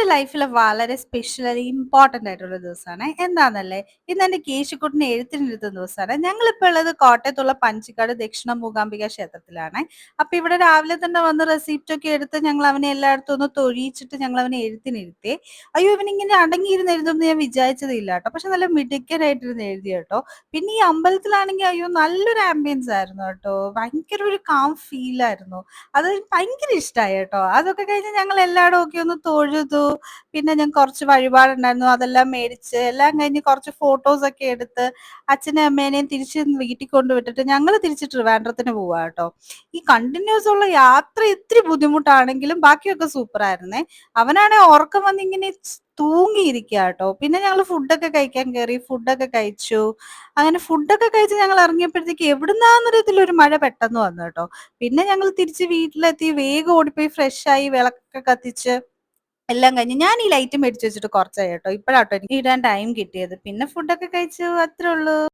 ഇന്നെന്റെ ലൈഫില് വളരെ സ്പെഷ്യൽ അല്ലെങ്കിൽ ഇമ്പോർട്ടന്റ് ആയിട്ടുള്ള ദിവസമാണ്. എന്താന്നല്ലേ, ഇന്ന് എന്റെ കേശുക്കുട്ടിനെ എഴുത്തിനിരുത്തുന്ന ദിവസമാണ്. ഞങ്ങളിപ്പോൾ ഉള്ളത് കോട്ടയത്തുള്ള പഞ്ചിക്കാട് ദക്ഷിണ മൂകാംബിക ക്ഷേത്രത്തിലാണ്. അപ്പൊ ഇവിടെ രാവിലെ തന്നെ വന്ന് റെസിപ്റ്റ് ഒക്കെ എടുത്ത് ഞങ്ങൾ അവനെ എല്ലായിടത്തും ഒന്ന് തൊഴിയിച്ചിട്ട് ഞങ്ങൾ അവനെ എഴുത്തിനിരുത്തി. അയ്യോ, ഇവനിങ്ങനെ അടങ്ങിയിരുന്ന് എഴുതുമെന്ന് ഞാൻ വിചാരിച്ചതില്ല കേട്ടോ. പക്ഷെ നല്ല മിടുക്കനായിട്ടിരുന്ന് എഴുതി കേട്ടോ. പിന്നെ ഈ അമ്പലത്തിലാണെങ്കിൽ അയ്യോ നല്ലൊരു ആംബിയൻസ് ആയിരുന്നു കേട്ടോ. ഭയങ്കര ഒരു കാം ഫീൽ ആയിരുന്നു. അത് ഭയങ്കര ഇഷ്ടമായി കേട്ടോ. അതൊക്കെ കഴിഞ്ഞ് ഞങ്ങൾ എല്ലായിടും ഒക്കെ ഒന്ന് തൊഴുതു. പിന്നെ ഞാൻ കുറച്ച് വഴിപാടുണ്ടായിരുന്നു, അതെല്ലാം മേടിച്ച് എല്ലാം കഴിഞ്ഞ് കുറച്ച് ഫോട്ടോസ് ഒക്കെ എടുത്ത് അച്ഛനെയും അമ്മേനെയും തിരിച്ച് വീട്ടിൽ കൊണ്ടുവിട്ടിട്ട് ഞങ്ങൾ തിരിച്ച് ട്രിവാൻഡ്രത്തിന് പോവാ കേട്ടോ. ഈ കണ്ടിന്യൂസ് ഉള്ള യാത്ര ഇത്തിരി ബുദ്ധിമുട്ടാണെങ്കിലും ബാക്കിയൊക്കെ സൂപ്പർ ആയിരുന്നേ. അവനാണെ ഉറക്കം വന്നിങ്ങനെ തൂങ്ങിയിരിക്കുക കേട്ടോ. പിന്നെ ഞങ്ങൾ ഫുഡൊക്കെ കഴിക്കാൻ കയറി, ഫുഡൊക്കെ കഴിച്ചു. അങ്ങനെ ഫുഡൊക്കെ കഴിച്ച് ഞങ്ങൾ ഇറങ്ങിയപ്പോഴത്തേക്ക് എവിടുന്നാന്നൊരു ഇതിലൊരു മഴ പെട്ടെന്ന് വന്നു കേട്ടോ. പിന്നെ ഞങ്ങൾ തിരിച്ച് വീട്ടിലെത്തി, വേഗം ഓടിപ്പോയി ഫ്രഷ് ആയി, വിളക്കൊക്കെ കത്തിച്ച് എല്ലാം കഴിഞ്ഞ് ഞാൻ ഈ ലൈറ്റ് മേടിച്ച് വെച്ചിട്ട് കുറച്ചായി കേട്ടോ. ഇപ്പോഴാട്ടോ എനിക്ക് ഇടാൻ ടൈം കിട്ടിയത്. പിന്നെ ഫുഡൊക്കെ കഴിച്ചു, അത്രേ ഉള്ളൂ.